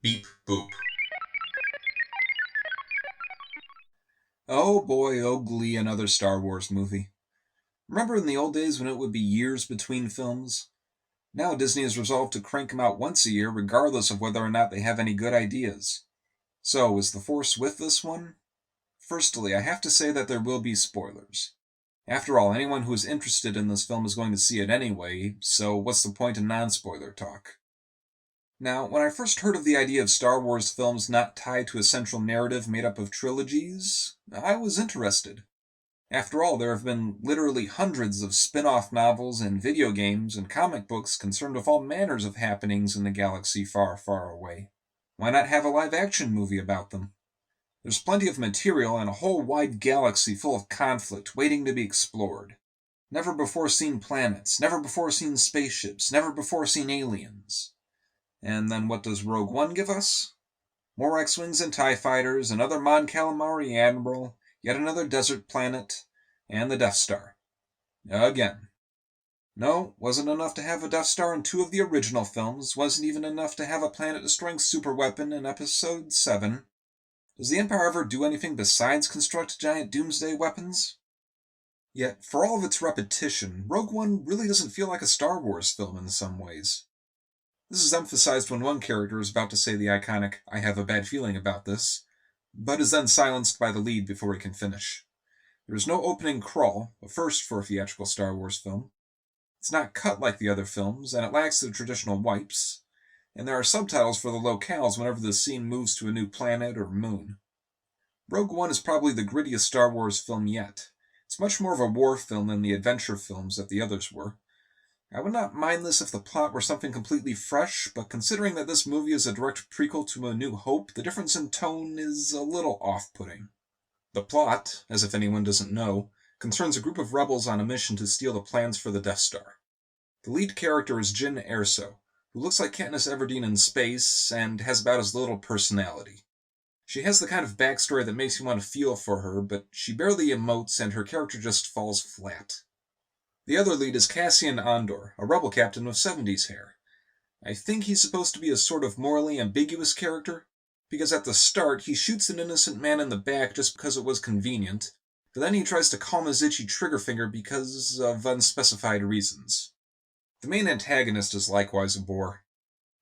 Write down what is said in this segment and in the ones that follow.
Beep boop. Oh boy, oh glee, another Star Wars movie. Remember in the old days when it would be years between films? Now Disney has resolved to crank them out once a year regardless of whether or not they have any good ideas. So, is the Force with this one? Firstly, I have to say that there will be spoilers. After all, anyone who is interested in this film is going to see it anyway, so what's the point in non-spoiler talk? Now, when I first heard of the idea of Star Wars films not tied to a central narrative made up of trilogies, I was interested. After all, there have been literally hundreds of spin off novels and video games and comic books concerned with all manners of happenings in the galaxy far, far away. Why not have a live action movie about them? There's plenty of material and a whole wide galaxy full of conflict waiting to be explored. Never before seen planets, never before seen spaceships, never before seen aliens. And then what does Rogue One give us? More X-Wings and TIE Fighters, another Mon Calamari Admiral, yet another desert planet, and the Death Star. Again. No, wasn't enough to have a Death Star in two of the original films, wasn't even enough to have a planet-destroying superweapon in Episode 7. Does the Empire ever do anything besides construct giant doomsday weapons? Yet, for all of its repetition, Rogue One really doesn't feel like a Star Wars film in some ways. This is emphasized when one character is about to say the iconic, "I have a bad feeling about this," but is then silenced by the lead before he can finish. There is no opening crawl, a first for a theatrical Star Wars film. It's not cut like the other films, and it lacks the traditional wipes. And there are subtitles for the locales whenever the scene moves to a new planet or moon. Rogue One is probably the grittiest Star Wars film yet. It's much more of a war film than the adventure films that the others were. I would not mind this if the plot were something completely fresh, but considering that this movie is a direct prequel to A New Hope, the difference in tone is a little off-putting. The plot, as if anyone doesn't know, concerns a group of rebels on a mission to steal the plans for the Death Star. The lead character is Jyn Erso, who looks like Katniss Everdeen in space and has about as little personality. She has the kind of backstory that makes you want to feel for her, but she barely emotes and her character just falls flat. The other lead is Cassian Andor, a rebel captain with 70s hair. I think he's supposed to be a sort of morally ambiguous character, because at the start he shoots an innocent man in the back just because it was convenient, but then he tries to calm his itchy trigger finger because of unspecified reasons. The main antagonist is likewise a bore.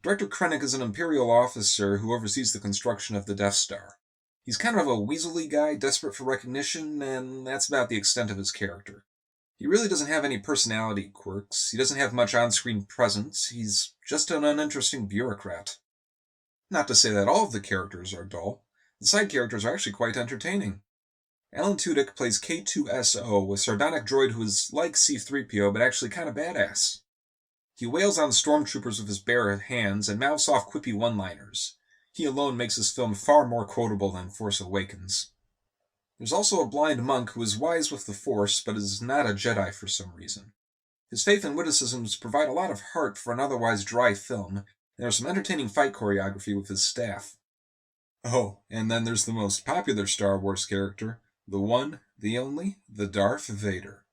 Director Krennic is an Imperial officer who oversees the construction of the Death Star. He's kind of a weaselly guy, desperate for recognition, and that's about the extent of his character. He really doesn't have any personality quirks, he doesn't have much on-screen presence, he's just an uninteresting bureaucrat. Not to say that all of the characters are dull, the side characters are actually quite entertaining. Alan Tudyk plays K2SO, a sardonic droid who is like C-3PO but actually kind of badass. He wails on stormtroopers with his bare hands and mouths off quippy one-liners. He alone makes this film far more quotable than Force Awakens. There's also a blind monk who is wise with the Force, but is not a Jedi for some reason. His faith and witticisms provide a lot of heart for an otherwise dry film, and there's some entertaining fight choreography with his staff. Oh, and then there's the most popular Star Wars character, the one, the only, the Darth Vader.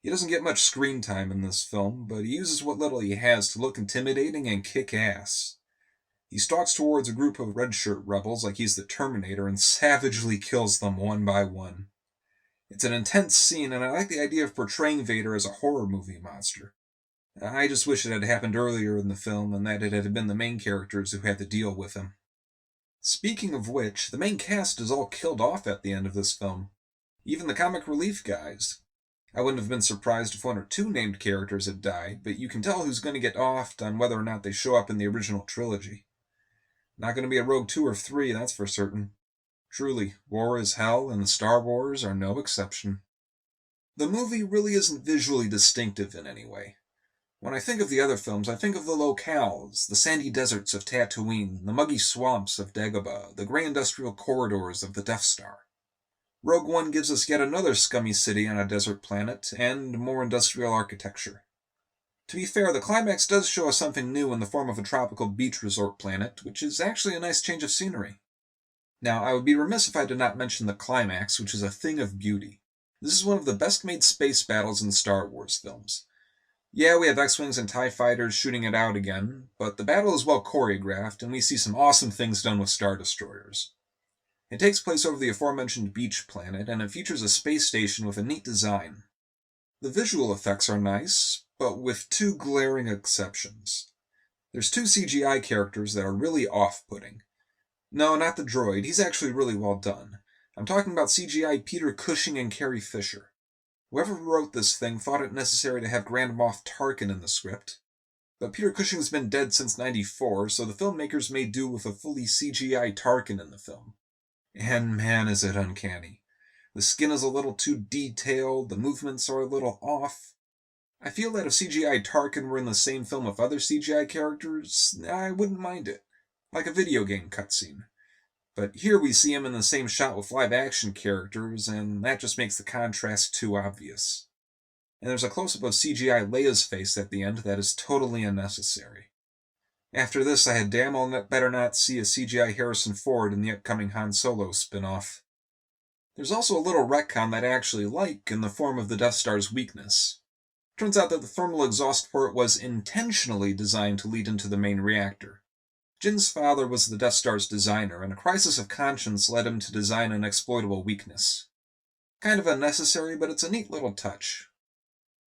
He doesn't get much screen time in this film, but he uses what little he has to look intimidating and kick ass. He stalks towards a group of red shirt rebels like he's the Terminator and savagely kills them one by one. It's an intense scene, and I like the idea of portraying Vader as a horror movie monster. I just wish it had happened earlier in the film and that it had been the main characters who had to deal with him. Speaking of which, the main cast is all killed off at the end of this film. Even the comic relief guys. I wouldn't have been surprised if one or two named characters had died, but you can tell who's going to get offed on whether or not they show up in the original trilogy. Not going to be a Rogue 2 or 3, that's for certain. Truly, war is hell, and the Star Wars are no exception. The movie really isn't visually distinctive in any way. When I think of the other films, I think of the locales, the sandy deserts of Tatooine, the muggy swamps of Dagobah, the gray industrial corridors of the Death Star. Rogue One gives us yet another scummy city on a desert planet, and more industrial architecture. To be fair, the climax does show us something new in the form of a tropical beach resort planet, which is actually a nice change of scenery. Now, I would be remiss if I did not mention the climax, which is a thing of beauty. This is one of the best-made space battles in Star Wars films. Yeah, we have X-Wings and TIE fighters shooting it out again, but the battle is well choreographed, and we see some awesome things done with Star Destroyers. It takes place over the aforementioned beach planet, and it features a space station with a neat design. The visual effects are nice, but with two glaring exceptions. There's two CGI characters that are really off-putting. No, not the droid, he's actually really well done. I'm talking about CGI Peter Cushing and Carrie Fisher. Whoever wrote this thing thought it necessary to have Grand Moff Tarkin in the script. But Peter Cushing's been dead since '94, so the filmmakers made do with a fully CGI Tarkin in the film. And man, is it uncanny. The skin is a little too detailed, the movements are a little off. I feel that if CGI Tarkin were in the same film with other CGI characters, I wouldn't mind it. Like a video game cutscene. But here we see him in the same shot with live-action characters, and that just makes the contrast too obvious. And there's a close-up of CGI Leia's face at the end that is totally unnecessary. After this, I had damn well better not see a CGI Harrison Ford in the upcoming Han Solo spin-off. There's also a little retcon that I actually like in the form of the Death Star's weakness. Turns out that the thermal exhaust port was intentionally designed to lead into the main reactor. Jin's father was the Death Star's designer, and a crisis of conscience led him to design an exploitable weakness. Kind of unnecessary, but it's a neat little touch.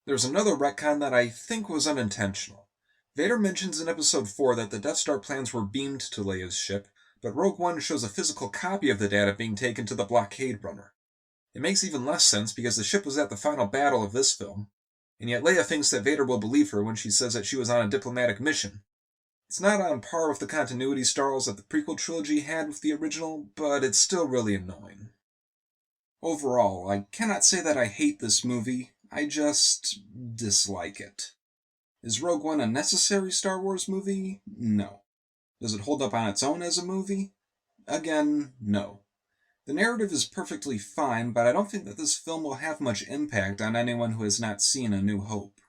There's another retcon that I think was unintentional. Vader mentions in Episode 4 that the Death Star plans were beamed to Leia's ship, but Rogue One shows a physical copy of the data being taken to the blockade runner. It makes even less sense because the ship was at the final battle of this film, and yet Leia thinks that Vader will believe her when she says that she was on a diplomatic mission. It's not on par with the continuity stalls that the prequel trilogy had with the original, but it's still really annoying. Overall, I cannot say that I hate this movie, I just dislike it. Is Rogue One a necessary Star Wars movie? No. Does it hold up on its own as a movie? Again, no. The narrative is perfectly fine, but I don't think that this film will have much impact on anyone who has not seen A New Hope.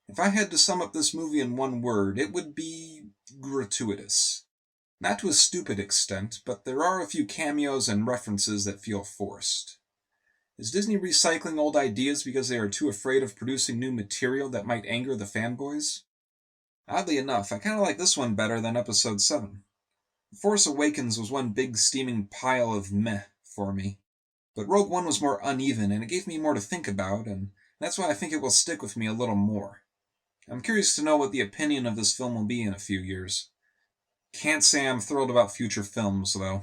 If I had to sum up this movie in one word, it would be gratuitous. Not to a stupid extent, but there are a few cameos and references that feel forced. Is Disney recycling old ideas because they are too afraid of producing new material that might anger the fanboys? Oddly enough, I kind of like this one better than Episode 7. The Force Awakens was one big steaming pile of meh for me, but Rogue One was more uneven and it gave me more to think about, and that's why I think it will stick with me a little more. I'm curious to know what the opinion of this film will be in a few years. Can't say I'm thrilled about future films, though.